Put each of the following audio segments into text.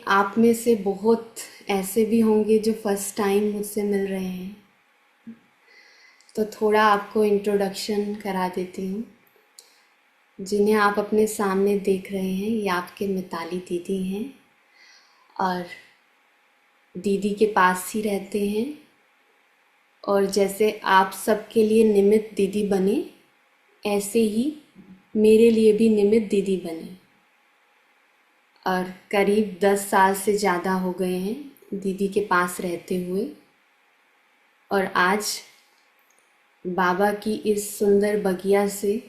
आप में से बहुत ऐसे भी होंगे जो फर्स्ट टाइम मुझसे मिल रहे हैं, तो थोड़ा आपको इंट्रोडक्शन करा देती हूँ। जिन्हें आप अपने सामने देख रहे हैं ये आपके मिताली दीदी हैं और दीदी के पास ही रहते हैं। और जैसे आप सबके लिए निमित्त दीदी बने, ऐसे ही मेरे लिए भी निमित्त दीदी बने। और करीब 10 साल से ज़्यादा हो गए हैं दीदी के पास रहते हुए। और आज बाबा की इस सुंदर बगिया से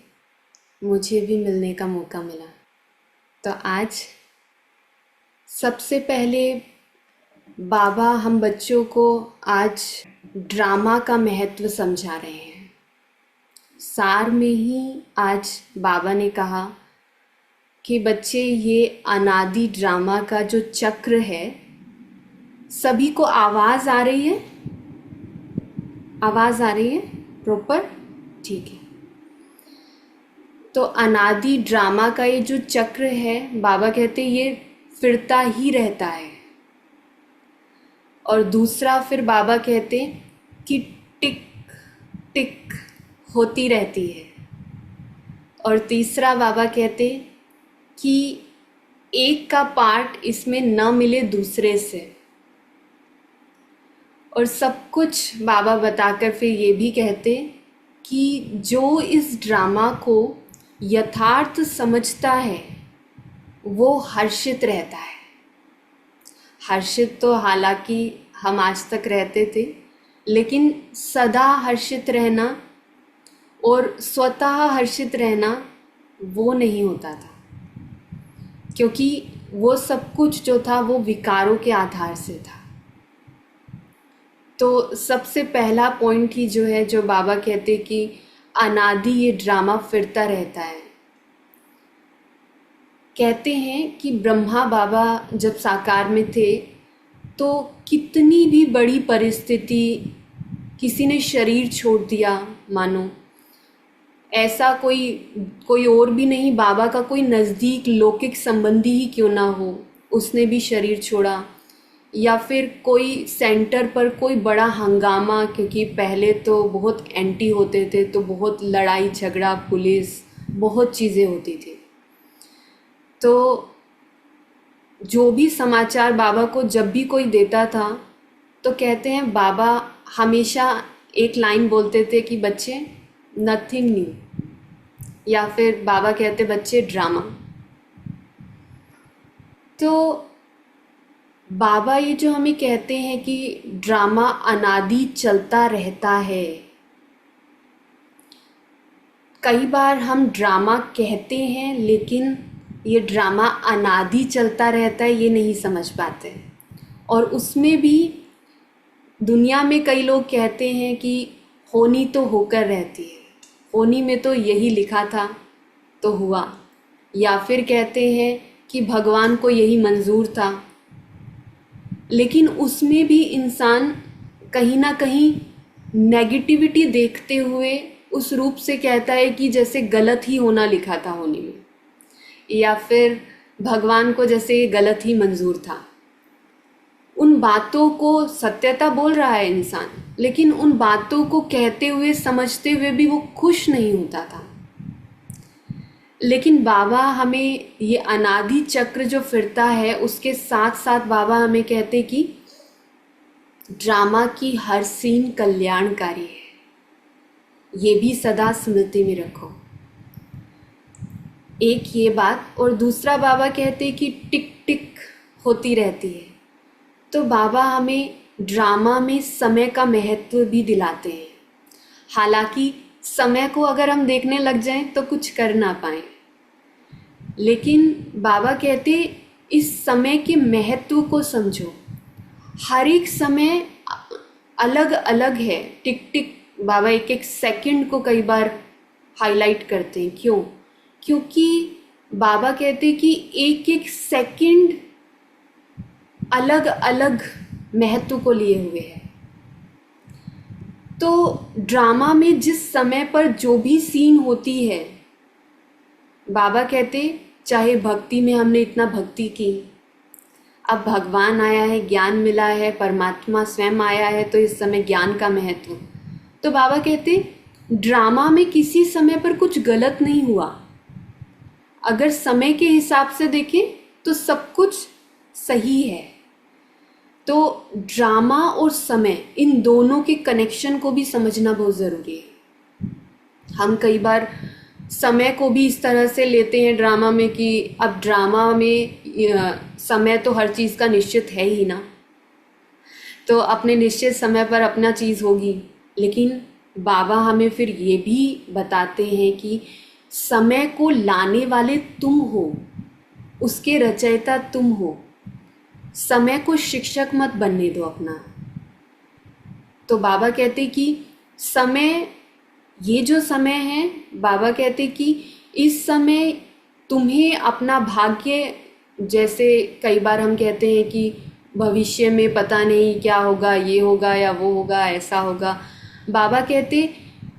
मुझे भी मिलने का मौका मिला। तो आज सबसे पहले बाबा हम बच्चों को आज ड्रामा का महत्व समझा रहे हैं। सार में ही आज बाबा ने कहा कि बच्चे, ये अनादि ड्रामा का जो चक्र है, सभी को आवाज़ आ रही है? आवाज़ आ रही है प्रॉपर? ठीक है। तो अनादि ड्रामा का ये जो चक्र है, बाबा कहते ये फिरता ही रहता है। और दूसरा फिर बाबा कहते कि टिक टिक होती रहती है। और तीसरा बाबा कहते कि एक का पार्ट इसमें न मिले दूसरे से। और सब कुछ बाबा बताकर फिर ये भी कहते कि जो इस ड्रामा को यथार्थ समझता है वो हर्षित रहता है। हर्षित तो हालांकि हम आज तक रहते थे, लेकिन सदा हर्षित रहना और स्वतः हर्षित रहना वो नहीं होता था, क्योंकि वो सब कुछ जो था वो विकारों के आधार से था। तो सबसे पहला पॉइंट ही जो है, जो बाबा कहते कि अनादि ये ड्रामा फिरता रहता है। कहते हैं कि ब्रह्मा बाबा जब साकार में थे तो कितनी भी बड़ी परिस्थिति, किसी ने शरीर छोड़ दिया, मानो ऐसा कोई और भी नहीं, बाबा का कोई नज़दीक लौकिक संबंधी ही क्यों ना हो, उसने भी शरीर छोड़ा। या फिर कोई सेंटर पर कोई बड़ा हंगामा, क्योंकि पहले तो बहुत एंटी होते थे, तो बहुत लड़ाई झगड़ा, पुलिस, बहुत चीज़ें होती थी। तो जो भी समाचार बाबा को जब भी कोई देता था, तो कहते हैं बाबा हमेशा एक लाइन बोलते थे कि बच्चे नथिंग न्यू, या फिर बाबा कहते बच्चे ड्रामा। तो बाबा ये जो हमें कहते हैं कि ड्रामा अनादि चलता रहता है, कई बार हम ड्रामा कहते हैं लेकिन ये ड्रामा अनादि चलता रहता है ये नहीं समझ पाते। और उसमें भी दुनिया में कई लोग कहते हैं कि होनी तो होकर रहती है, होनी में तो यही लिखा था तो हुआ। या फिर कहते हैं कि भगवान को यही मंजूर था, लेकिन उसमें भी इंसान कहीं ना कहीं नेगेटिविटी देखते हुए उस रूप से कहता है कि जैसे गलत ही होना लिखा था होनी में, या फिर भगवान को जैसे गलत ही मंजूर था। उन बातों को सत्यता बोल रहा है इंसान, लेकिन उन बातों को कहते हुए, समझते हुए भी वो खुश नहीं होता था। लेकिन बाबा हमें ये अनादि चक्र जो फिरता है, उसके साथ साथ बाबा हमें कहते कि ड्रामा की हर सीन कल्याणकारी है, ये भी सदा स्मृति में रखो। एक ये बात, और दूसरा बाबा कहते कि टिक टिक होती रहती है। तो बाबा हमें ड्रामा में समय का महत्व भी दिलाते हैं। हालांकि समय को अगर हम देखने लग जाएं तो कुछ कर ना पाएं, लेकिन बाबा कहते इस समय के महत्व को समझो। हर एक समय अलग अलग है। टिक टिक, बाबा एक एक सेकंड को कई बार हाईलाइट करते हैं। क्यों? क्योंकि बाबा कहते कि एक एक सेकंड अलग अलग महत्व को लिए हुए है। तो ड्रामा में जिस समय पर जो भी सीन होती है, बाबा कहते चाहे भक्ति में हमने इतना भक्ति की, अब भगवान आया है, ज्ञान मिला है, परमात्मा स्वयं आया है, तो इस समय ज्ञान का महत्व। तो बाबा कहते ड्रामा में किसी समय पर कुछ गलत नहीं हुआ। अगर समय के हिसाब से देखें तो सब कुछ सही है। तो ड्रामा और समय, इन दोनों के कनेक्शन को भी समझना बहुत ज़रूरी है। हम कई बार समय को भी इस तरह से लेते हैं ड्रामा में कि अब ड्रामा में समय तो हर चीज़ का निश्चित है ही ना, तो अपने निश्चित समय पर अपना चीज़ होगी। लेकिन बाबा हमें फिर ये भी बताते हैं कि समय को लाने वाले तुम हो, उसके रचयिता तुम हो। समय को शिक्षक मत बनने दो अपना। तो बाबा कहते कि समय, ये जो समय है, बाबा कहते कि इस समय तुम्हें अपना भाग्य, जैसे कई बार हम कहते हैं कि भविष्य में पता नहीं क्या होगा, ये होगा या वो होगा, ऐसा होगा। बाबा कहते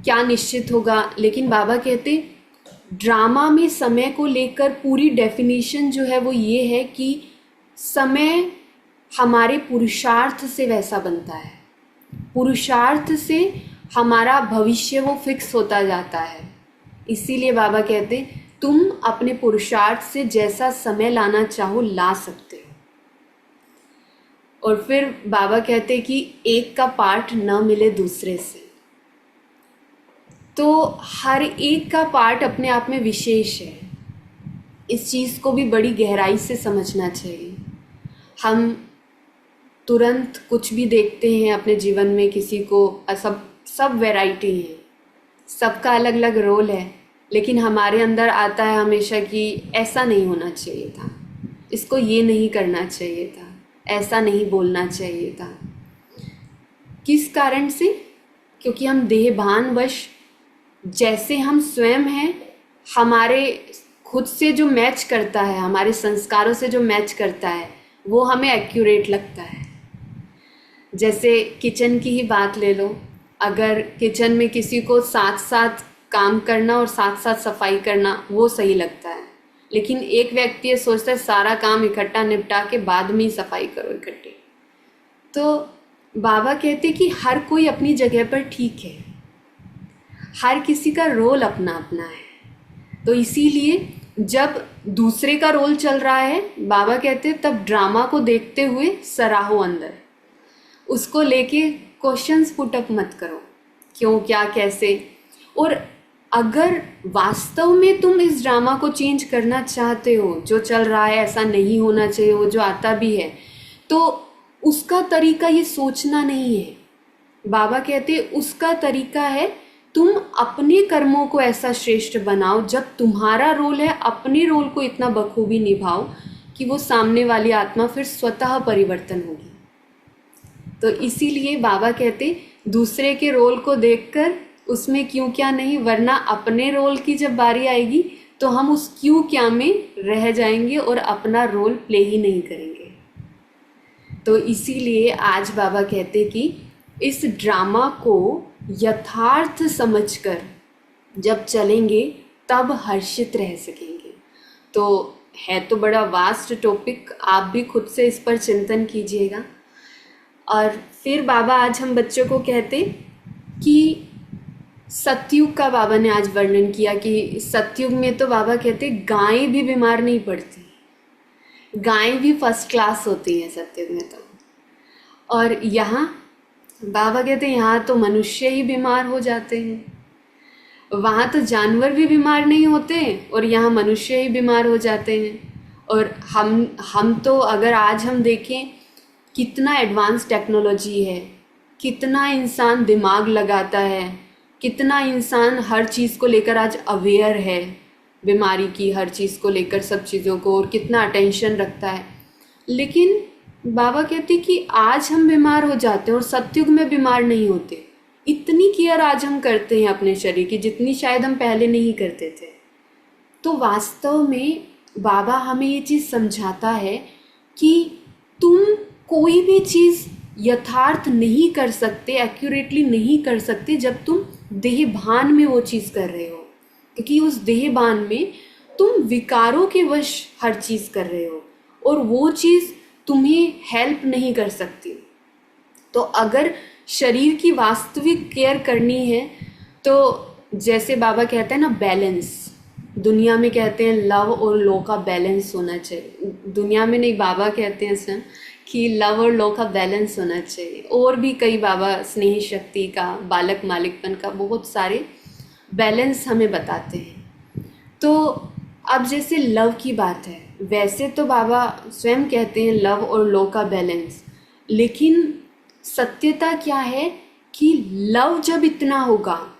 क्या निश्चित होगा, लेकिन बाबा कहते ड्रामा में समय को लेकर पूरी डेफिनेशन जो है वो ये है कि समय हमारे पुरुषार्थ से वैसा बनता है, पुरुषार्थ से हमारा भविष्य वो फिक्स होता जाता है। इसीलिए बाबा कहते तुम अपने पुरुषार्थ से जैसा समय लाना चाहो ला सकते हो। और फिर बाबा कहते कि एक का पार्ट न मिले दूसरे से। तो हर एक का पार्ट अपने आप में विशेष है। इस चीज़ को भी बड़ी गहराई से समझना चाहिए। हम तुरंत कुछ भी देखते हैं अपने जीवन में, किसी को सब वैरायटी है, सबका अलग अलग रोल है, लेकिन हमारे अंदर आता है हमेशा कि ऐसा नहीं होना चाहिए था, इसको ये नहीं करना चाहिए था, ऐसा नहीं बोलना चाहिए था। किस कारण से? क्योंकि हम देहभानवश, जैसे हम स्वयं हैं, हमारे खुद से जो मैच करता है, हमारे संस्कारों से जो मैच करता है, वो हमें एक्यूरेट लगता है। जैसे किचन की ही बात ले लो, अगर किचन में किसी को साथ साथ काम करना और साथ साथ सफाई करना वो सही लगता है, लेकिन एक व्यक्ति ये सोचता है सारा काम इकट्ठा निपटा के बाद में ही सफाई करो इकट्ठे। तो बाबा कहते कि हर कोई अपनी जगह पर ठीक है, हर किसी का रोल अपना अपना है। तो इसीलिए जब दूसरे का रोल चल रहा है, बाबा कहते तब ड्रामा को देखते हुए सराहो अंदर, उसको लेके क्वेश्चंस पुट अप मत करो, क्यों, क्या, कैसे। और अगर वास्तव में तुम इस ड्रामा को चेंज करना चाहते हो, जो चल रहा है ऐसा नहीं होना चाहिए, वो जो आता भी है, तो उसका तरीका ये सोचना नहीं है। बाबा कहते उसका तरीका है तुम अपने कर्मों को ऐसा श्रेष्ठ बनाओ, जब तुम्हारा रोल है अपने रोल को इतना बखूबी निभाओ कि वो सामने वाली आत्मा फिर स्वतः परिवर्तन होगी। तो इसीलिए बाबा कहते दूसरे के रोल को देखकर उसमें क्यों क्या नहीं, वरना अपने रोल की जब बारी आएगी तो हम उस क्यों क्या में रह जाएंगे और अपना रोल प्ले ही नहीं करेंगे। तो इसीलिए आज बाबा कहते कि इस ड्रामा को यथार्थ समझकर जब चलेंगे तब हर्षित रह सकेंगे। तो है तो बड़ा वास्ट टॉपिक, आप भी खुद से इस पर चिंतन कीजिएगा। और फिर बाबा आज हम बच्चों को कहते कि सतयुग का बाबा ने आज वर्णन किया कि सतयुग में तो बाबा कहते गायें भी बीमार नहीं पड़ती, गायें भी फर्स्ट क्लास होती हैं सतयुग में तो। और यहाँ बाबा कहते यहाँ तो मनुष्य ही बीमार हो जाते हैं, वहाँ तो जानवर भी बीमार नहीं होते और यहाँ मनुष्य ही बीमार हो जाते हैं। और हम तो अगर आज हम देखें कितना एडवांस टेक्नोलॉजी है, कितना इंसान दिमाग लगाता है, कितना इंसान हर चीज़ को लेकर आज अवेयर है, बीमारी की, हर चीज़ को लेकर सब चीज़ों को, और कितना अटेंशन रखता है। लेकिन बाबा कहते कि आज हम बीमार हो जाते हैं और सतयुग में बीमार नहीं होते। इतनी केयर आज हम करते हैं अपने शरीर की जितनी शायद हम पहले नहीं करते थे। तो वास्तव में बाबा हमें ये चीज़ समझाता है कि तुम कोई भी चीज़ यथार्थ नहीं कर सकते, एक्यूरेटली नहीं कर सकते जब तुम देहभान में वो चीज़ कर रहे हो, क्योंकि उस देहभान में तुम विकारों के वश हर चीज़ कर रहे हो और वो चीज़ तुम्हें हेल्प नहीं कर सकती। तो अगर शरीर की वास्तविक केयर करनी है तो जैसे बाबा कहते हैं ना, बैलेंस, दुनिया में कहते हैं लव और लो का बैलेंस होना चाहिए। दुनिया में नहीं, बाबा कहते हैं स्वयं कि लव और लो का बैलेंस होना चाहिए। और भी कई बाबा स्नेह शक्ति का, बालक मालिकपन का, बहुत सारे बैलेंस हमें बताते हैं। तो अब जैसे लव की बात है, वैसे तो बाबा स्वयं कहते हैं लव और लो का बैलेंस, लेकिन सत्यता क्या है कि लव जब इतना होगा,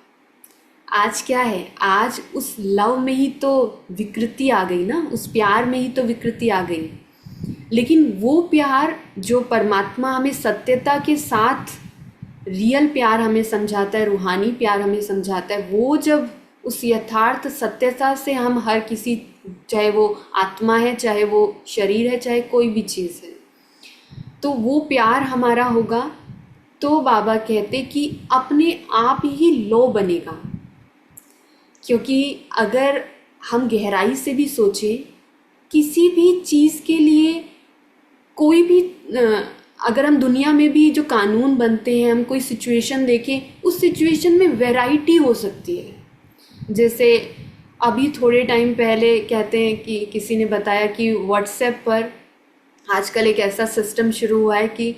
आज क्या है, आज उस लव में ही तो विकृति आ गई ना, उस प्यार में ही तो विकृति आ गई। लेकिन वो प्यार जो परमात्मा हमें सत्यता के साथ रियल प्यार हमें समझाता है, रूहानी प्यार हमें समझाता है, वो जब उस यथार्थ सत्यता से हम हर किसी, चाहे वो आत्मा है, चाहे वो शरीर है, चाहे कोई भी चीज़ है, तो वो प्यार हमारा होगा, तो बाबा कहते कि अपने आप ही लो बनेगा। क्योंकि अगर हम गहराई से भी सोचें, किसी भी चीज़ के लिए कोई भी अगर हम दुनिया में भी जो कानून बनते हैं, हम कोई सिचुएशन देखें, उस सिचुएशन में वैरायटी हो सकती है। जैसे अभी थोड़े टाइम पहले कहते हैं कि किसी ने बताया कि व्हाट्सएप पर आजकल एक ऐसा सिस्टम शुरू हुआ है कि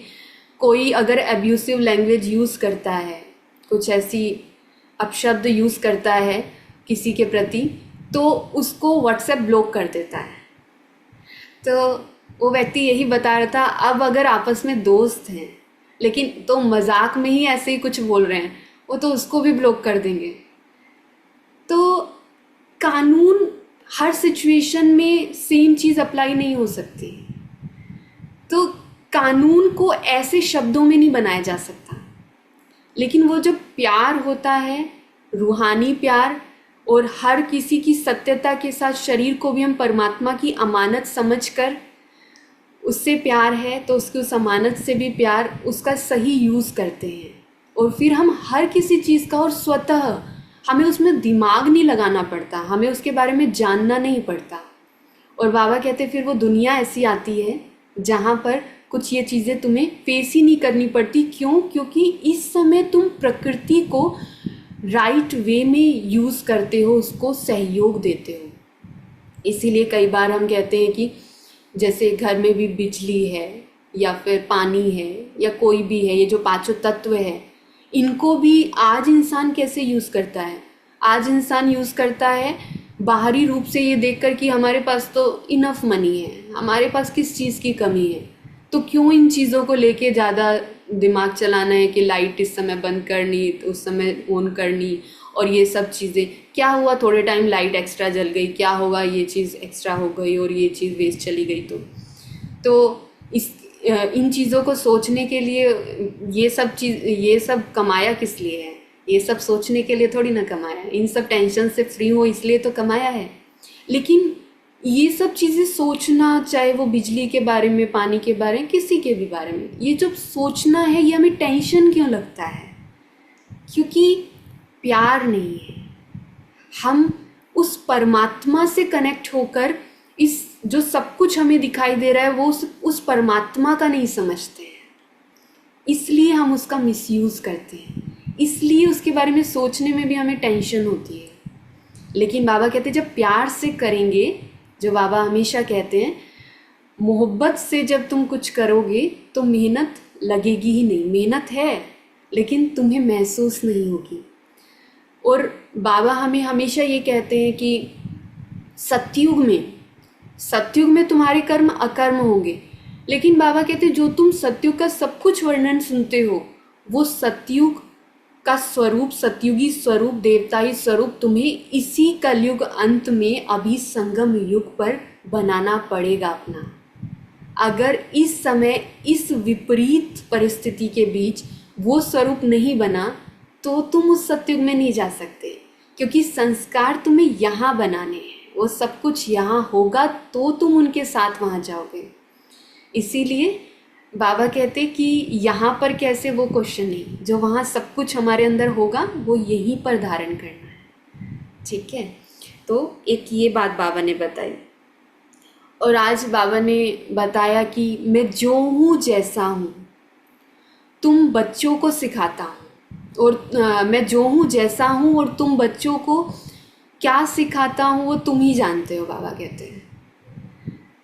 कोई अगर एब्यूसिव लैंग्वेज यूज़ करता है, कुछ ऐसी अपशब्द यूज़ करता है किसी के प्रति, तो उसको व्हाट्सएप ब्लॉक कर देता है। तो वो व्यक्ति यही बता रहा था, अब अगर आपस में दोस्त हैं लेकिन तो मजाक में ही ऐसे ही कुछ बोल रहे हैं, वो तो उसको भी ब्लॉक कर देंगे। तो कानून हर सिचुएशन में सेम चीज़ अप्लाई नहीं हो सकती। तो कानून को ऐसे शब्दों में नहीं बनाया जा सकता, लेकिन वो जो प्यार होता है, रूहानी प्यार, और हर किसी की सत्यता के साथ शरीर को भी हम परमात्मा की अमानत समझकर उससे प्यार है, तो उसकी उस अमानत से भी प्यार, उसका सही यूज़ करते हैं। और फिर हम हर किसी चीज़ का, और स्वतः हमें उसमें दिमाग नहीं लगाना पड़ता, हमें उसके बारे में जानना नहीं पड़ता। और बाबा कहते फिर वो दुनिया ऐसी आती है जहाँ पर कुछ ये चीज़ें तुम्हें फेस ही नहीं करनी पड़ती। क्यों? क्योंकि इस समय तुम प्रकृति को राइट वे में यूज़ करते हो, उसको सहयोग देते हो। इसीलिए कई बार हम कहते हैं कि जैसे घर में भी बिजली है या फिर पानी है या कोई भी है, ये जो पांचों तत्व है, इनको भी आज इंसान कैसे यूज़ करता है? आज इंसान यूज़ करता है बाहरी रूप से ये देखकर कि हमारे पास तो इनफ मनी है, हमारे पास किस चीज़ की कमी है, तो क्यों इन चीज़ों को लेके ज़्यादा दिमाग चलाना है कि लाइट इस समय बंद करनी, तो उस समय ऑन करनी, और ये सब चीज़ें। क्या हुआ, थोड़े टाइम लाइट एक्स्ट्रा जल गई, क्या होगा, ये चीज़ एक्स्ट्रा हो गई और ये चीज़ वेस्ट चली गई। तो इन चीज़ों को सोचने के लिए ये सब कमाया किस लिए है? ये सब सोचने के लिए थोड़ी ना कमाया है, इन सब टेंशन से फ्री हो इसलिए तो कमाया है। लेकिन ये सब चीज़ें सोचना, चाहे वो बिजली के बारे में, पानी के बारे में, किसी के भी बारे में, ये जब सोचना है, ये हमें टेंशन क्यों लगता है? क्योंकि प्यार नहीं है। हम उस परमात्मा से कनेक्ट होकर इस जो सब कुछ हमें दिखाई दे रहा है, वो उस परमात्मा का नहीं समझते हैं, इसलिए हम उसका मिसयूज़ करते हैं, इसलिए उसके बारे में सोचने में भी हमें टेंशन होती है। लेकिन बाबा कहते हैं जब प्यार से करेंगे, जो बाबा हमेशा कहते हैं, मोहब्बत से जब तुम कुछ करोगे तो मेहनत लगेगी ही नहीं। मेहनत है लेकिन तुम्हें महसूस नहीं होगी। और बाबा हमें हमेशा ये कहते हैं कि सतयुग में तुम्हारे कर्म अकर्म होंगे, लेकिन बाबा कहते हैं जो तुम सतयुग का सब कुछ वर्णन सुनते हो, वो सतयुग का स्वरूप, सतयुगी स्वरूप, देवताई स्वरूप तुम्हें इसी कलयुग अंत में, अभी संगम युग पर बनाना पड़ेगा अपना। अगर इस समय इस विपरीत परिस्थिति के बीच वो स्वरूप नहीं बना तो तुम उस सतयुग में नहीं जा सकते, क्योंकि संस्कार तुम्हें यहाँ बनाने हैं, वो सब कुछ यहाँ होगा तो तुम उनके साथ वहाँ जाओगे। इसीलिए बाबा कहते कि यहाँ पर कैसे, वो क्वेश्चन नहीं, जो वहाँ सब कुछ हमारे अंदर होगा वो यहीं पर धारण करना है। ठीक है, तो एक ये बात बाबा ने बताई। और आज बाबा ने बताया कि मैं जो हूँ जैसा हूँ तुम बच्चों को सिखाता हूँ, और मैं जो हूँ जैसा हूँ और तुम बच्चों को क्या सिखाता हूँ वो तुम ही जानते हो, बाबा कहते हैं।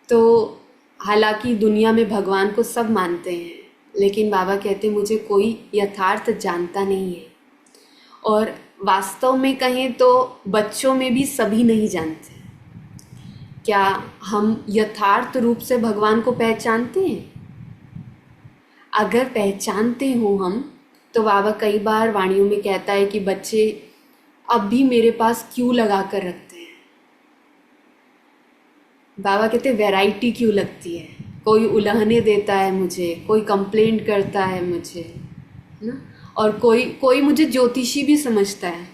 तो हालांकि दुनिया में भगवान को सब मानते हैं, लेकिन बाबा कहते हैं मुझे कोई यथार्थ जानता नहीं है। और वास्तव में कहें तो बच्चों में भी सभी नहीं जानते। क्या हम यथार्थ रूप से भगवान को पहचानते हैं? अगर पहचानते हो हम, तो बाबा कई बार वाणियों में कहता है कि बच्चे अब भी मेरे पास क्यों लगा कर रखते हैं। बाबा कहते हैं वैरायटी क्यों लगती है, कोई उलहने देता है मुझे, कोई कंप्लेंट करता है मुझे, है ना, और कोई कोई मुझे ज्योतिषी भी समझता है।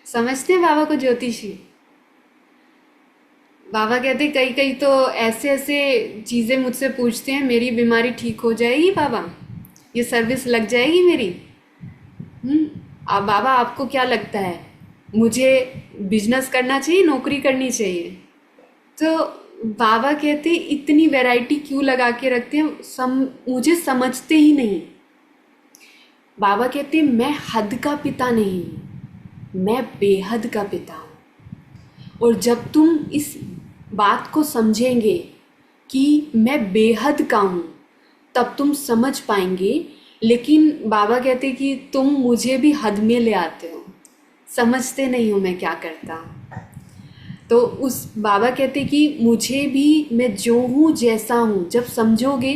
समझते हैं बाबा को ज्योतिषी? बाबा कहते कई कई तो ऐसे ऐसे चीज़ें मुझसे पूछते हैं, मेरी बीमारी ठीक हो जाएगी बाबा, ये सर्विस लग जाएगी मेरी। अब बाबा आपको क्या लगता है, मुझे बिजनेस करना चाहिए, नौकरी करनी चाहिए? तो बाबा कहते इतनी वैरायटी क्यों लगा के रखते हैं, मुझे समझते ही नहीं। बाबा कहते मैं हद का पिता नहीं हूँ, मैं बेहद का पिता हूँ। और जब तुम इस बात को समझेंगे कि मैं बेहद का हूँ, तब तुम समझ पाएंगे। लेकिन बाबा कहते कि तुम मुझे भी हद में ले आते हो, समझते नहीं हो मैं क्या करता हूँ। तो उस बाबा कहते कि मुझे भी, मैं जो हूँ जैसा हूँ जब समझोगे,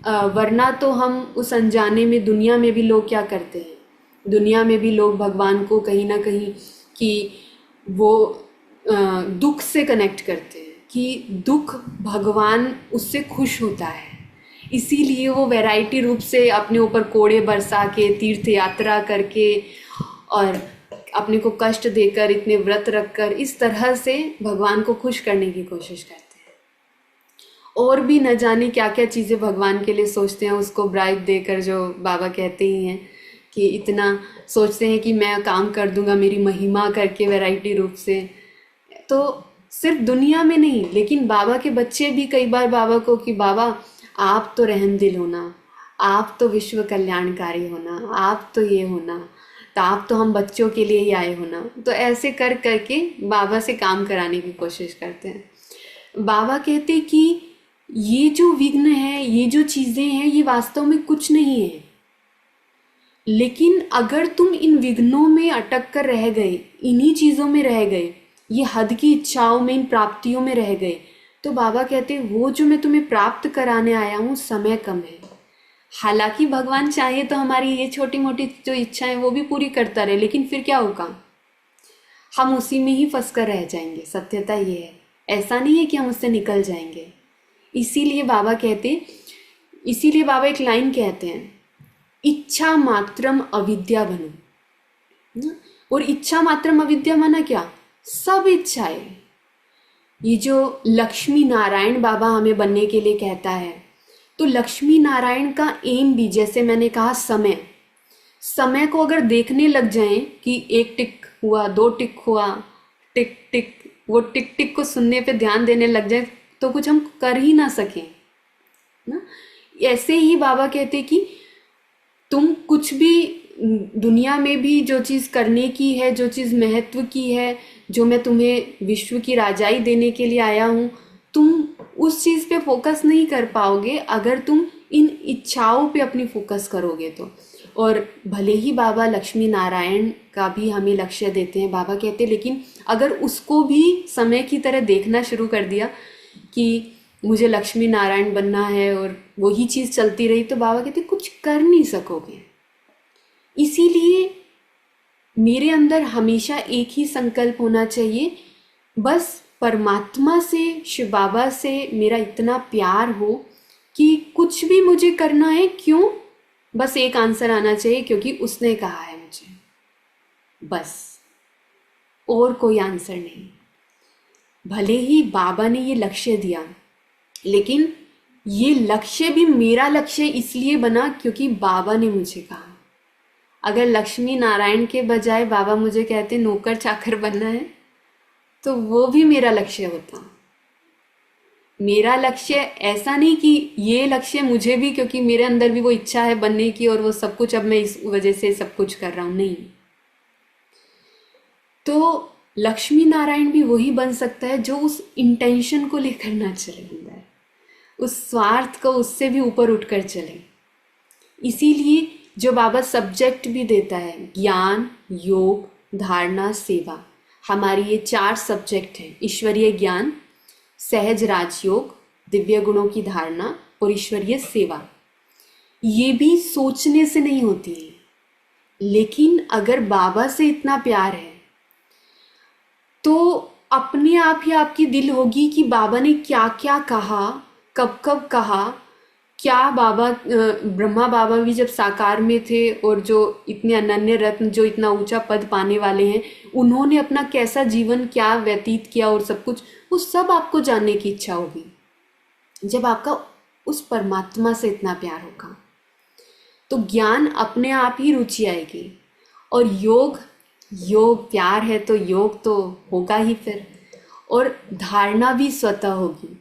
वरना तो हम उस अनजाने में, दुनिया में भी लोग क्या करते हैं, दुनिया में भी लोग भगवान को कहीं ना कहीं कि वो दुख से कनेक्ट करते हैं कि दुख भगवान उससे खुश होता है, इसीलिए वो वैरायटी रूप से अपने ऊपर कोड़े बरसा के, तीर्थ यात्रा करके और अपने को कष्ट देकर, इतने व्रत रखकर, इस तरह से भगवान को खुश करने की कोशिश करते हैं। और भी न जाने क्या क्या चीज़ें भगवान के लिए सोचते हैं, उसको ब्राइब देकर, जो बाबा कहते ही हैं कि इतना सोचते हैं कि मैं काम कर दूंगा मेरी महिमा करके वैरायटी रूप से। तो सिर्फ दुनिया में नहीं, लेकिन बाबा के बच्चे भी कई बार बाबा को कि बाबा आप तो रहमदिल होना, आप तो विश्व कल्याणकारी होना, आप तो ये होना, तो आप तो हम बच्चों के लिए ही आए होना। तो ऐसे कर करके बाबा से काम कराने की कोशिश करते हैं। बाबा कहते कि ये जो विघ्न है, ये जो चीज़ें हैं, ये वास्तव में कुछ नहीं है, लेकिन अगर तुम इन विघ्नों में अटक कर रह गए, इन्हीं चीज़ों में रह गए, ये हद की इच्छाओं में, इन प्राप्तियों में रह गए, तो बाबा कहते वो जो मैं तुम्हें प्राप्त कराने आया हूँ, समय कम है। हालांकि भगवान चाहे तो हमारी ये छोटी मोटी जो इच्छाएं वो भी पूरी करता रहे, लेकिन फिर क्या होगा, हम उसी में ही फंस कर रह जाएंगे। सत्यता ये है, ऐसा नहीं है कि हम उससे निकल जाएंगे। इसीलिए बाबा एक लाइन कहते हैं, इच्छा मात्रम अविद्या बनो। और इच्छा मात्रम अविद्या माना क्या, सब इच्छाएं। ये जो लक्ष्मी नारायण बाबा हमें बनने के लिए कहता है, तो लक्ष्मी नारायण का एम भी, जैसे मैंने कहा, समय को अगर देखने लग जाएं कि एक टिक हुआ, दो टिक हुआ, टिक टिक, वो टिक टिक को सुनने पे ध्यान देने लग जाए, तो कुछ हम कर ही ना सकें ना। ऐसे ही बाबा कहते कि तुम कुछ भी दुनिया में भी जो चीज़ करने की है, जो चीज़ महत्व की है, जो मैं तुम्हें विश्व की राजाई देने के लिए आया हूँ, तुम उस चीज़ पे फोकस नहीं कर पाओगे अगर तुम इन इच्छाओं पे अपनी फोकस करोगे तो। और भले ही बाबा लक्ष्मी नारायण का भी हमें लक्ष्य देते हैं, बाबा कहते हैं, लेकिन अगर उसको भी समय की तरह देखना शुरू कर दिया कि मुझे लक्ष्मी नारायण बनना है और वही चीज़ चलती रही, तो बाबा कहते कुछ कर नहीं सकोगे। इसीलिए मेरे अंदर हमेशा एक ही संकल्प होना चाहिए, बस परमात्मा से, शिव बाबा से मेरा इतना प्यार हो कि कुछ भी मुझे करना है, क्यों, बस एक आंसर आना चाहिए, क्योंकि उसने कहा है मुझे, बस, और कोई आंसर नहीं। भले ही बाबा ने ये लक्ष्य दिया, लेकिन ये लक्ष्य भी मेरा लक्ष्य इसलिए बना क्योंकि बाबा ने मुझे कहा। अगर लक्ष्मी नारायण के बजाय बाबा मुझे कहते नौकर चाकर बनना है, तो वो भी मेरा लक्ष्य होता। मेरा लक्ष्य ऐसा नहीं कि ये लक्ष्य मुझे भी, क्योंकि मेरे अंदर भी वो इच्छा है बनने की और वो सब कुछ अब मैं इस वजह से सब कुछ कर रहा हूँ, नहीं। तो लक्ष्मी नारायण भी वही बन सकता है जो उस इंटेंशन को लेकर ना चले अंदर, उस स्वार्थ को उससे भी ऊपर उठकर चले। इसीलिए जो बाबा सब्जेक्ट भी देता है, ज्ञान, योग, धारणा, सेवा, हमारी ये 4 सब्जेक्ट हैं। ईश्वरीय ज्ञान, सहज राजयोग, दिव्य गुणों की धारणा और ईश्वरीय सेवा। ये भी सोचने से नहीं होती है, लेकिन अगर बाबा से इतना प्यार है तो अपने आप ही आपकी दिल होगी कि बाबा ने क्या क्या कहा, कब कब कहा। क्या बाबा ब्रह्मा बाबा भी जब साकार में थे और जो इतने अनन्य रत्न, जो इतना ऊंचा पद पाने वाले हैं, उन्होंने अपना कैसा जीवन क्या व्यतीत किया और सब कुछ, वो सब आपको जानने की इच्छा होगी जब आपका उस परमात्मा से इतना प्यार होगा। तो ज्ञान अपने आप ही रुचि आएगी। और योग, योग प्यार है तो योग तो होगा ही फिर। और धारणा भी स्वतः होगी,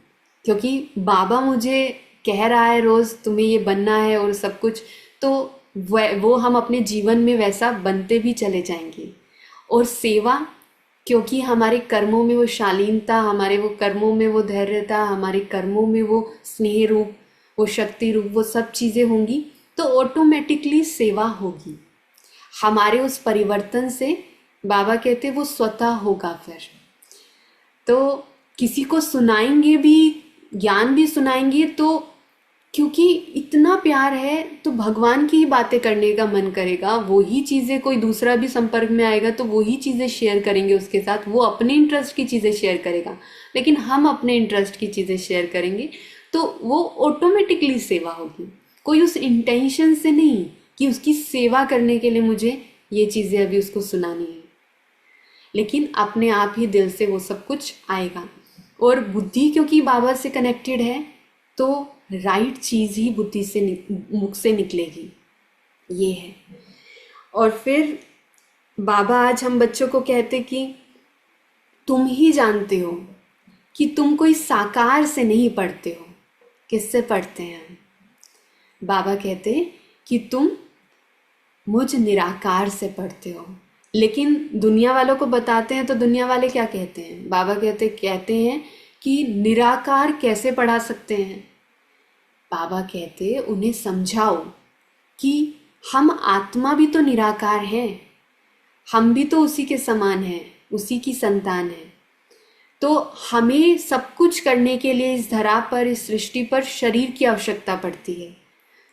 क्योंकि बाबा मुझे कह रहा है रोज़ तुम्हें ये बनना है और सब कुछ, तो वो हम अपने जीवन में वैसा बनते भी चले जाएंगे। और सेवा, क्योंकि हमारे कर्मों में वो शालीनता, हमारे वो कर्मों में वो धैर्यता, हमारे कर्मों में वो स्नेह रूप, वो शक्ति रूप, वो सब चीज़ें होंगी, तो ऑटोमेटिकली सेवा होगी। हमारे उस परिवर्तन से बाबा कहते वो स्वतः होगा फिर। तो किसी को सुनाएंगे भी, ज्ञान भी सुनाएंगे, तो क्योंकि इतना प्यार है तो भगवान की ही बातें करने का मन करेगा। वही चीज़ें, कोई दूसरा भी संपर्क में आएगा तो वही चीज़ें शेयर करेंगे उसके साथ, वो अपने इंटरेस्ट की चीज़ें शेयर करेगा, लेकिन हम अपने इंटरेस्ट की चीज़ें शेयर करेंगे, तो वो ऑटोमेटिकली सेवा होगी। कोई उस इंटेंशन से नहीं कि उसकी सेवा करने के लिए मुझे ये चीज़ें अभी उसको सुनानी है, लेकिन अपने आप ही दिल से वो सब कुछ आएगा। और बुद्धि क्योंकि बाबा से कनेक्टेड है, तो राइट चीज़ ही बुद्धि से मुख से निकलेगी, ये है। और फिर बाबा आज हम बच्चों को कहते कि तुम ही जानते हो कि तुम कोई साकार से नहीं पढ़ते हो। किससे पढ़ते हैं? बाबा कहते कि तुम मुझ निराकार से पढ़ते हो। लेकिन दुनिया वालों को बताते हैं तो दुनिया वाले क्या कहते हैं? बाबा कहते हैं कि निराकार कैसे पढ़ा सकते हैं। बाबा कहते उन्हें समझाओ कि हम आत्मा भी तो निराकार हैं, हम भी तो उसी के समान हैं, उसी की संतान है। तो हमें सब कुछ करने के लिए इस धरा पर, इस सृष्टि पर शरीर की आवश्यकता पड़ती है।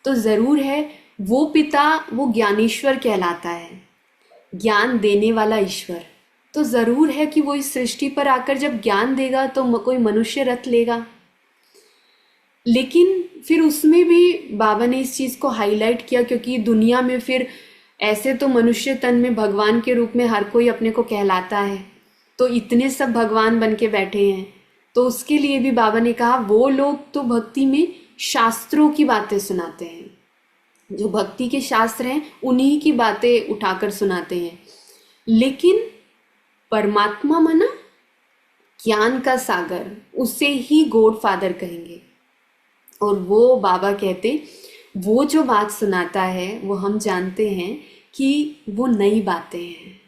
तो ज़रूर है वो पिता, वो ज्ञानेश्वर कहलाता है, ज्ञान देने वाला ईश्वर। तो ज़रूर है कि वो इस सृष्टि पर आकर जब ज्ञान देगा तो कोई मनुष्य रथ लेगा। लेकिन फिर उसमें भी बाबा ने इस चीज़ को हाईलाइट किया, क्योंकि दुनिया में फिर ऐसे तो मनुष्य तन में भगवान के रूप में हर कोई अपने को कहलाता है, तो इतने सब भगवान बन के बैठे हैं, तो उसके लिए भी बाबा ने कहा वो लोग तो भक्ति में शास्त्रों की बातें सुनाते हैं, जो भक्ति के शास्त्र हैं उन्हीं की बातें उठाकर सुनाते हैं। लेकिन परमात्मा मना ज्ञान का सागर, उसे ही गॉड फादर कहेंगे। और वो बाबा कहते वो जो बात सुनाता है वो हम जानते हैं कि वो नई बातें हैं,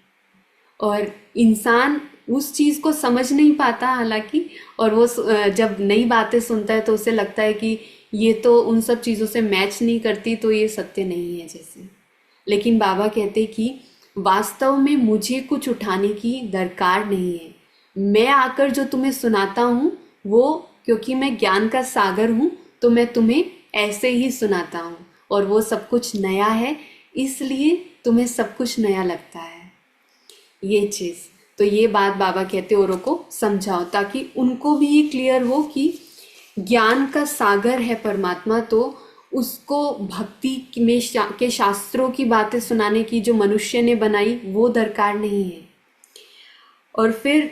और इंसान उस चीज़ को समझ नहीं पाता हालांकि, और वो जब नई बातें सुनता है तो उसे लगता है कि ये तो उन सब चीज़ों से मैच नहीं करती, तो ये सत्य नहीं है जैसे। लेकिन बाबा कहते कि वास्तव में मुझे कुछ उठाने की दरकार नहीं है, मैं आकर जो तुम्हें सुनाता हूँ वो, क्योंकि मैं ज्ञान का सागर हूँ, तो मैं तुम्हें ऐसे ही सुनाता हूँ, और वो सब कुछ नया है, इसलिए तुम्हें सब कुछ नया लगता है, ये चीज़। तो ये बात बाबा कहते औरों को समझाओ, ताकि उनको भी ये क्लियर हो कि ज्ञान का सागर है परमात्मा, तो उसको भक्ति में के शास्त्रों की बातें सुनाने की जो मनुष्य ने बनाई वो दरकार नहीं है। और फिर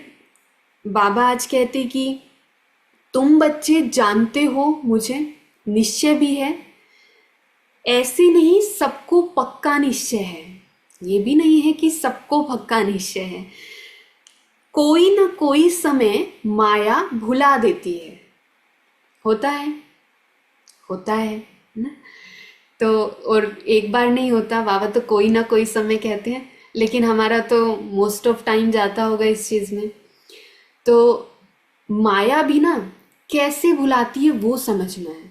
बाबा आज कहते कि तुम बच्चे जानते हो मुझे, निश्चय भी है, ऐसे नहीं सबको पक्का निश्चय है। ये भी नहीं है कि सबको पक्का निश्चय है, कोई ना कोई समय माया भुला देती है, होता है, होता है ना। तो और एक बार नहीं होता, बाबा तो कोई ना कोई समय कहते हैं, लेकिन हमारा तो मोस्ट ऑफ टाइम जाता होगा इस चीज़ में। तो माया भी ना कैसे भुलाती है वो समझना है।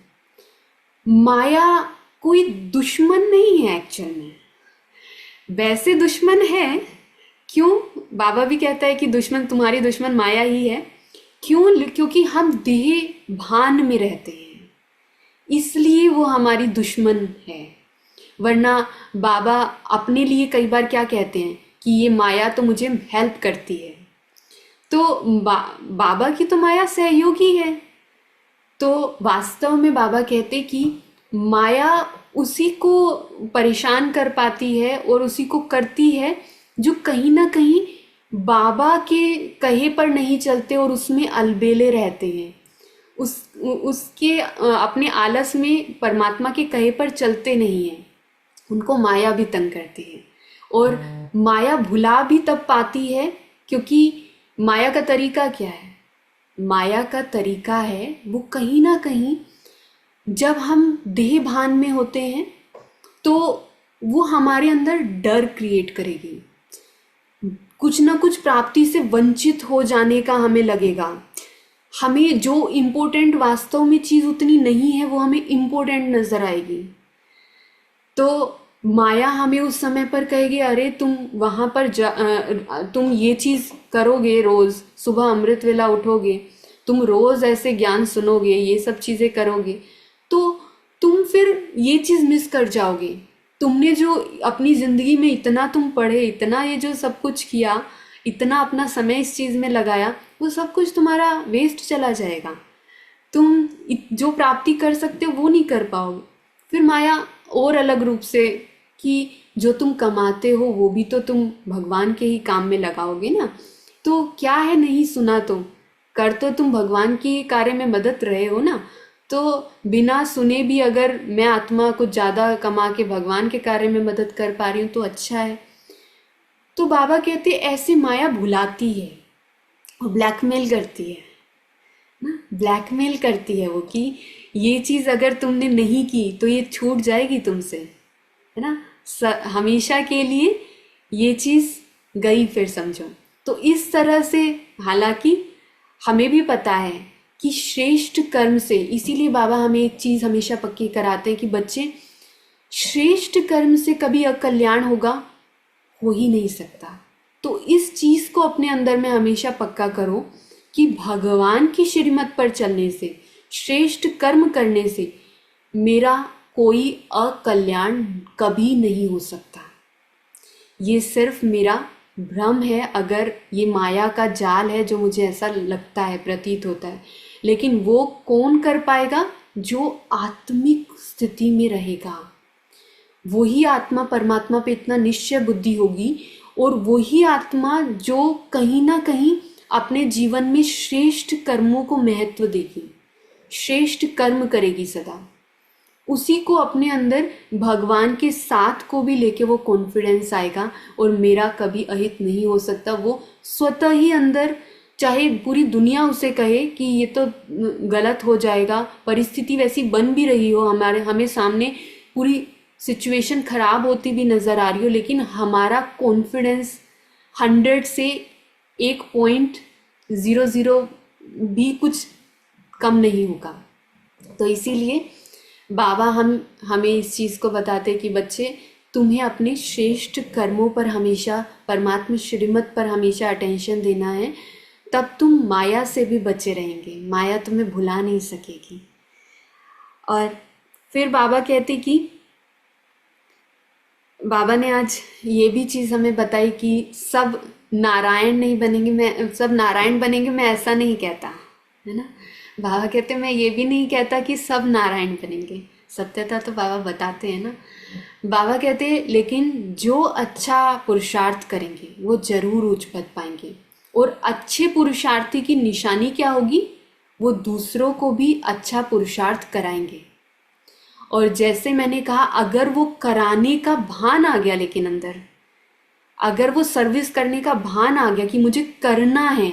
माया कोई दुश्मन नहीं है एक्चुअल में, वैसे दुश्मन है। क्यों? बाबा भी कहता है कि दुश्मन, तुम्हारी दुश्मन माया ही है। क्यों? क्योंकि हम देह भान में रहते हैं, इसलिए वो हमारी दुश्मन है। वरना बाबा अपने लिए कई बार क्या कहते हैं कि ये माया तो मुझे हेल्प करती है। तो बाबा की तो माया सहयोगी है। तो वास्तव में बाबा कहते कि माया उसी को परेशान कर पाती है और उसी को करती है जो कहीं ना कहीं बाबा के कहे पर नहीं चलते और उसमें अलबेले रहते हैं। उसके अपने आलस में परमात्मा के कहे पर चलते नहीं हैं, उनको माया भी तंग करती है। और माया भुला भी तब पाती है, क्योंकि माया का तरीका क्या है? माया का तरीका है वो कहीं ना कहीं जब हम देह भान में होते हैं तो वो हमारे अंदर डर क्रिएट करेगी, कुछ ना कुछ प्राप्ति से वंचित हो जाने का हमें लगेगा। हमें जो इम्पोर्टेंट वास्तव में चीज़ उतनी नहीं है वो हमें इम्पोर्टेंट नज़र आएगी। तो माया हमें उस समय पर कहेगी, अरे तुम वहाँ पर तुम ये चीज़ करोगे, रोज़ सुबह अमृत वेला उठोगे, तुम रोज़ ऐसे ज्ञान सुनोगे, ये सब चीज़ें करोगे, तो तुम फिर ये चीज़ मिस कर जाओगे। तुमने जो अपनी ज़िंदगी में इतना तुम पढ़े, इतना ये जो सब कुछ किया, इतना अपना समय इस चीज़ में लगाया, वो सब कुछ तुम्हारा वेस्ट चला जाएगा। तुम जो प्राप्ति कर सकते हो वो नहीं कर पाओगे। फिर माया और अलग रूप से कि जो तुम कमाते हो वो भी तो तुम भगवान के ही काम में लगाओगे ना। तो क्या है, नहीं सुना तो कर तो तुम भगवान के कार्य में मदद रहे हो ना। तो बिना सुने भी अगर मैं आत्मा कुछ ज़्यादा कमा के भगवान के कार्य में मदद कर पा रही हूँ तो अच्छा है। तो बाबा कहते ऐसे माया भुलाती है और ब्लैकमेल करती है ना, ब्लैकमेल करती है वो कि ये चीज़ अगर तुमने नहीं की तो ये छूट जाएगी तुमसे, है ना, हमेशा के लिए ये चीज़ गई, फिर समझो। तो इस तरह से, हालांकि हमें भी पता है कि श्रेष्ठ कर्म से, इसीलिए बाबा हमें एक चीज़ हमेशा पक्की कराते हैं कि बच्चे, श्रेष्ठ कर्म से कभी अकल्याण होगा हो ही नहीं सकता। तो इस चीज़ को अपने अंदर में हमेशा पक्का करो कि भगवान की श्रीमत पर चलने से, श्रेष्ठ कर्म करने से मेरा कोई अकल्याण कभी नहीं हो सकता। ये सिर्फ मेरा भ्रम है, अगर ये माया का जाल है जो मुझे ऐसा लगता है, प्रतीत होता है। लेकिन वो कौन कर पाएगा? जो आत्मिक स्थिति में रहेगा। वही आत्मा परमात्मा पे इतना निश्चय बुद्धि होगी, और वही आत्मा जो कहीं ना कहीं अपने जीवन में श्रेष्ठ कर्मों को महत्व देगी, श्रेष्ठ कर्म करेगी सदा। उसी को अपने अंदर भगवान के साथ को भी लेके वो कॉन्फिडेंस आएगा, और मेरा कभी अहित नहीं हो सकता। वो स्वतः ही अंदर, चाहे पूरी दुनिया उसे कहे कि ये तो गलत हो जाएगा, परिस्थिति वैसी बन भी रही हो, हमें सामने पूरी सिचुएशन खराब होती भी नज़र आ रही हो, लेकिन हमारा कॉन्फिडेंस 100 से 1.00 भी कुछ कम नहीं होगा। तो इसीलिए बाबा हमें इस चीज़ को बताते कि बच्चे, तुम्हें अपने श्रेष्ठ कर्मों पर हमेशा, परमात्मा श्रीमत पर हमेशा अटेंशन देना है, तब तुम माया से भी बचे रहेंगे। माया तुम्हें भुला नहीं सकेगी। और फिर बाबा कहते कि बाबा ने आज ये भी चीज़ हमें बताई कि सब नारायण नहीं बनेंगे, मैं सब नारायण बनेंगे, मैं ऐसा नहीं कहता, है ना। बाबा कहते मैं ये भी नहीं कहता कि सब नारायण बनेंगे, सत्यता तो बाबा बताते हैं ना। बाबा कहते लेकिन जो अच्छा पुरुषार्थ करेंगे वो जरूर उच्च पद पाएंगे। और अच्छे पुरुषार्थी की निशानी क्या होगी? वो दूसरों को भी अच्छा पुरुषार्थ कराएंगे। और जैसे मैंने कहा, अगर वो कराने का भान आ गया, लेकिन अंदर अगर वो सर्विस करने का भान आ गया कि मुझे करना है,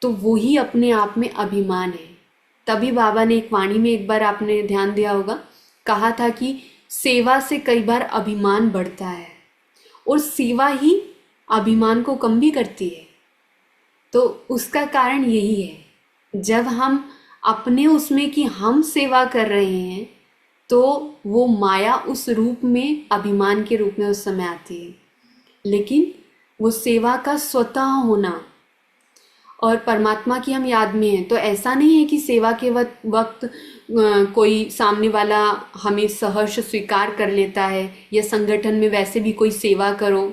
तो वो ही अपने आप में अभिमान है। तभी बाबा ने एक वाणी में, एक बार आपने ध्यान दिया होगा, कहा था कि सेवा से कई बार अभिमान बढ़ता है और सेवा ही अभिमान को कम भी करती है। तो उसका कारण यही है, जब हम अपने उसमें कि हम सेवा कर रहे हैं तो वो माया उस रूप में, अभिमान के रूप में उस समय आती है। लेकिन वो सेवा का स्वतः होना और परमात्मा की हम याद में हैं, तो ऐसा नहीं है कि सेवा के वक्त कोई सामने वाला हमें सहर्ष स्वीकार कर लेता है, या संगठन में वैसे भी कोई सेवा करो,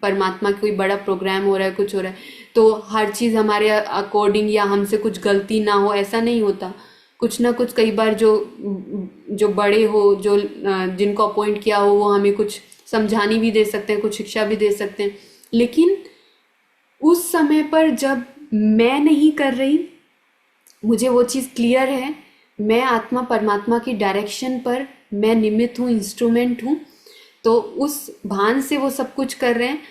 परमात्मा कोई बड़ा प्रोग्राम हो रहा है, कुछ हो रहा है, तो हर चीज़ हमारे अकॉर्डिंग या हमसे कुछ गलती ना हो, ऐसा नहीं होता। कुछ ना कुछ कई बार जो बड़े हो, जो जिनको अपॉइंट किया हो, वो हमें कुछ समझानी भी दे सकते हैं, कुछ शिक्षा भी दे सकते हैं। लेकिन उस समय पर जब मैं नहीं कर रही, मुझे वो चीज़ क्लियर है, मैं आत्मा परमात्मा की डायरेक्शन पर मैं निमित्त हूँ, इंस्ट्रूमेंट हूँ, तो उस भान से वो सब कुछ कर रहे हैं,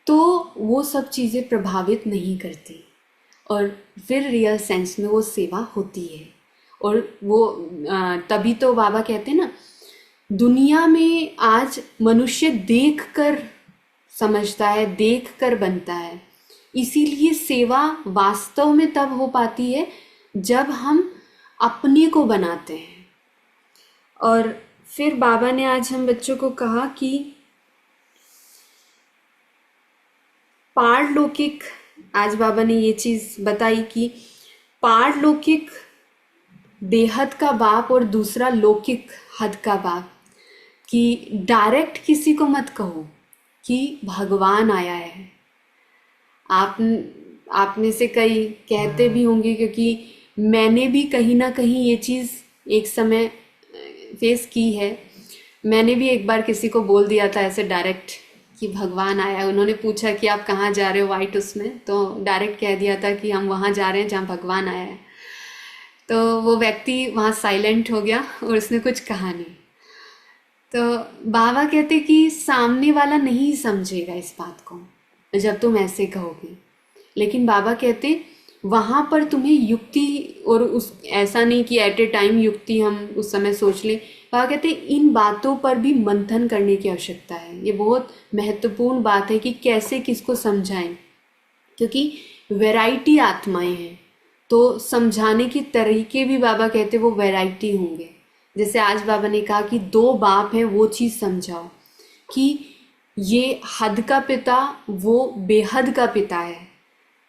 तो वो सब चीज़ें प्रभावित नहीं करती और फिर रियल सेंस में वो सेवा होती है। और वो तभी तो बाबा कहते हैं ना, दुनिया में आज मनुष्य देख कर समझता है, देख कर बनता है। इसीलिए सेवा वास्तव में तब हो पाती है जब हम अपने को बनाते हैं। और फिर बाबा ने आज हम बच्चों को कहा कि पारलौकिक, आज बाबा ने ये चीज़ बताई कि पारलौकिक बेहद का बाप और दूसरा लौकिक हद का बाप, कि डायरेक्ट किसी को मत कहो कि भगवान आया है। आप में से कई कहते भी होंगे, क्योंकि मैंने भी कहीं ना कहीं ये चीज़ एक समय फेस की है। मैंने भी एक बार किसी को बोल दिया था ऐसे डायरेक्ट कि भगवान आया है। उन्होंने पूछा कि आप कहाँ जा रहे हो वाइट उसमें, तो डायरेक्ट कह दिया था कि हम वहाँ जा रहे हैं जहाँ भगवान आया है। तो वो व्यक्ति वहाँ साइलेंट हो गया और उसने कुछ कहा नहीं। तो बाबा कहते कि सामने वाला नहीं समझेगा इस बात को जब तुम ऐसे कहोगे, लेकिन बाबा कहते वहाँ पर तुम्हें युक्ति, और उस ऐसा नहीं कि एट ए टाइम युक्ति हम उस समय सोच लें। बाबा कहते इन बातों पर भी मंथन करने की आवश्यकता है। ये बहुत महत्वपूर्ण बात है कि कैसे किसको समझाएं, क्योंकि वैरायटी आत्माएं हैं, तो समझाने के तरीके भी बाबा कहते वो वैरायटी होंगे। जैसे आज बाबा ने कहा कि दो बाप हैं, वो चीज़ समझाओ कि ये हद का पिता वो बेहद का पिता है,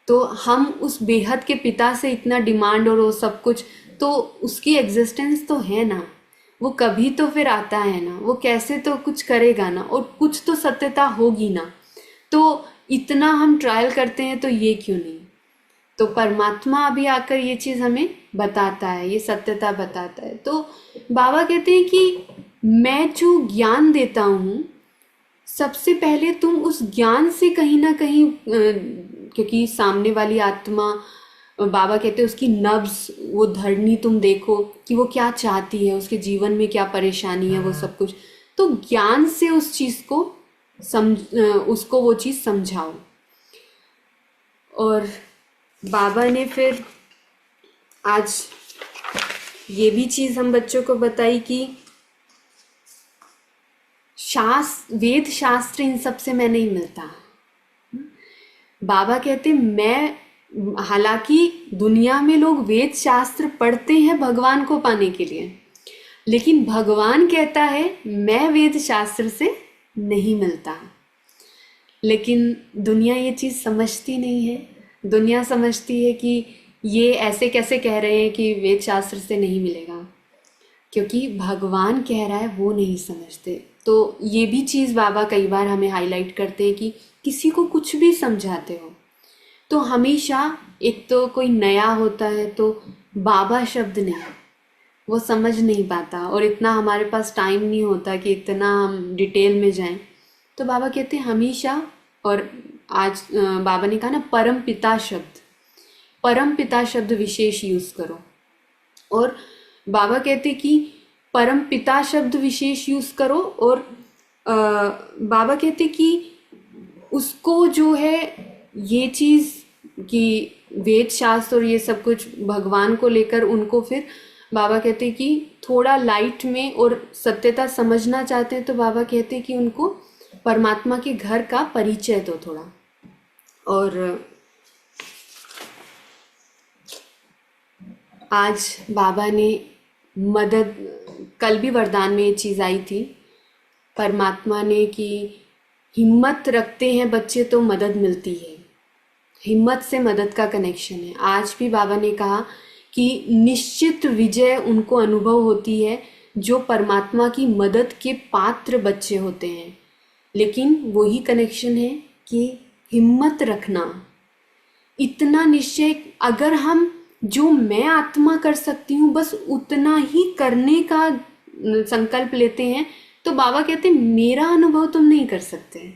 तो हम उस बेहद के पिता से इतना डिमांड और वो सब कुछ, तो उसकी एग्जिस्टेंस तो है ना, वो कभी तो फिर आता है ना, वो कैसे तो कुछ करेगा ना, और कुछ तो सत्यता होगी ना। तो इतना हम ट्रायल करते हैं, तो ये क्यों नहीं। तो परमात्मा अभी आकर ये चीज़ हमें बताता है, ये सत्यता बताता है। तो बाबा कहते हैं कि मैं जो ज्ञान देता हूँ, सबसे पहले तुम उस ज्ञान से कहीं ना कहीं, क्योंकि सामने वाली आत्मा, बाबा कहते हैं उसकी नब्ज, वो धरनी तुम देखो कि वो क्या चाहती है, उसके जीवन में क्या परेशानी है, वो सब कुछ। तो ज्ञान से उस चीज़ को उसको वो चीज़ समझाओ। और बाबा ने फिर आज ये भी चीज़ हम बच्चों को बताई कि वेद शास्त्र इन सब से मैं नहीं मिलता। बाबा कहते मैं, हालांकि दुनिया में लोग वेद शास्त्र पढ़ते हैं भगवान को पाने के लिए, लेकिन भगवान कहता है मैं वेद शास्त्र से नहीं मिलता। लेकिन दुनिया ये चीज़ समझती नहीं है। दुनिया समझती है कि ये ऐसे कैसे कह रहे हैं कि वेद शास्त्र से नहीं मिलेगा, क्योंकि भगवान कह रहा है वो नहीं समझते। तो ये भी चीज़ बाबा कई बार हमें हाईलाइट करते हैं कि किसी को कुछ भी समझाते हो तो हमेशा, एक तो कोई नया होता है तो बाबा शब्द नहीं, वो समझ नहीं पाता, और इतना हमारे पास टाइम नहीं होता कि इतना हम डिटेल में जाएं। तो बाबा कहते हैं हमेशा, और आज बाबा ने कहा ना परम पिता शब्द, परम पिता शब्द विशेष यूज़ करो। और बाबा कहते कि परम पिता शब्द विशेष यूज़ करो, और बाबा कहते कि उसको जो है ये चीज़ कि वेद शास्त्र और ये सब कुछ भगवान को लेकर उनको फिर बाबा कहते हैं कि थोड़ा लाइट में और सत्यता समझना चाहते हैं, तो बाबा कहते हैं कि उनको परमात्मा के घर का परिचय दो थोड़ा। और आज बाबा ने मदद, कल भी वरदान में ये चीज़ आई थी परमात्मा ने कि हिम्मत रखते हैं बच्चे तो मदद मिलती है, हिम्मत से मदद का कनेक्शन है। आज भी बाबा ने कहा कि निश्चित विजय उनको अनुभव होती है जो परमात्मा की मदद के पात्र बच्चे होते हैं। लेकिन वही कनेक्शन है कि हिम्मत रखना, इतना निश्चय, अगर हम जो मैं आत्मा कर सकती हूँ बस उतना ही करने का संकल्प लेते हैं, तो बाबा कहते हैं मेरा अनुभव तुम नहीं कर सकते।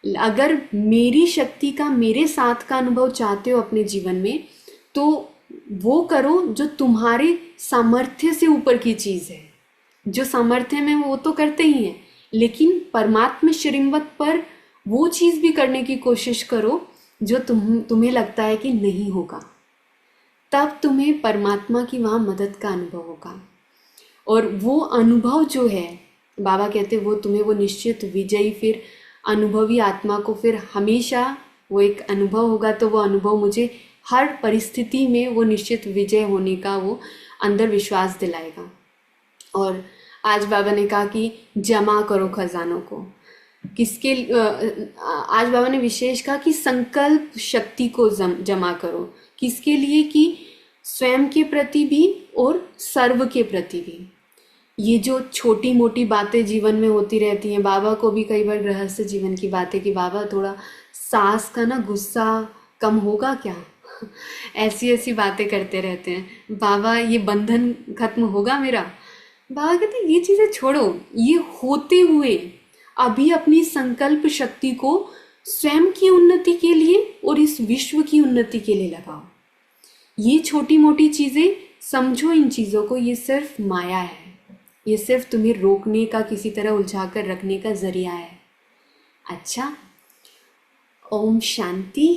अगर मेरी शक्ति का, मेरे साथ का अनुभव चाहते हो अपने जीवन में, तो वो करो जो तुम्हारे सामर्थ्य से ऊपर की चीज़ है। जो सामर्थ्य में वो तो करते ही हैं, लेकिन परमात्मा श्रीमत पर वो चीज़ भी करने की कोशिश करो जो तुम्हें लगता है कि नहीं होगा, तब तुम्हें परमात्मा की वहाँ मदद का अनुभव होगा। और वो अनुभव जो है, बाबा कहते हैं वो तुम्हें वो निश्चित विजयी, फिर अनुभवी आत्मा को फिर हमेशा वो एक अनुभव होगा, तो वो अनुभव मुझे हर परिस्थिति में वो निश्चित विजय होने का वो अंदर विश्वास दिलाएगा। और आज बाबा ने कहा कि जमा करो खजानों को, किसके, आज बाबा ने विशेष कहा कि संकल्प शक्ति को जमा करो, किसके लिए, कि स्वयं के प्रति भी और सर्व के प्रति भी। ये जो छोटी मोटी बातें जीवन में होती रहती हैं, बाबा को भी कई बार गृहस्थ जीवन की बातें कि बाबा थोड़ा सास का ना गुस्सा कम होगा क्या, ऐसी ऐसी बातें करते रहते हैं। बाबा ये बंधन खत्म होगा मेरा। बाबा कहते ये चीज़ें छोड़ो, ये होते हुए अभी अपनी संकल्प शक्ति को स्वयं की उन्नति के लिए और इस विश्व की उन्नति के लिए लगाओ। ये छोटी मोटी चीज़ें समझो, इन चीज़ों को, ये सिर्फ माया है, ये सिर्फ तुम्हें रोकने का, किसी तरह उलझा कर रखने का जरिया है। अच्छा, ओम शांति।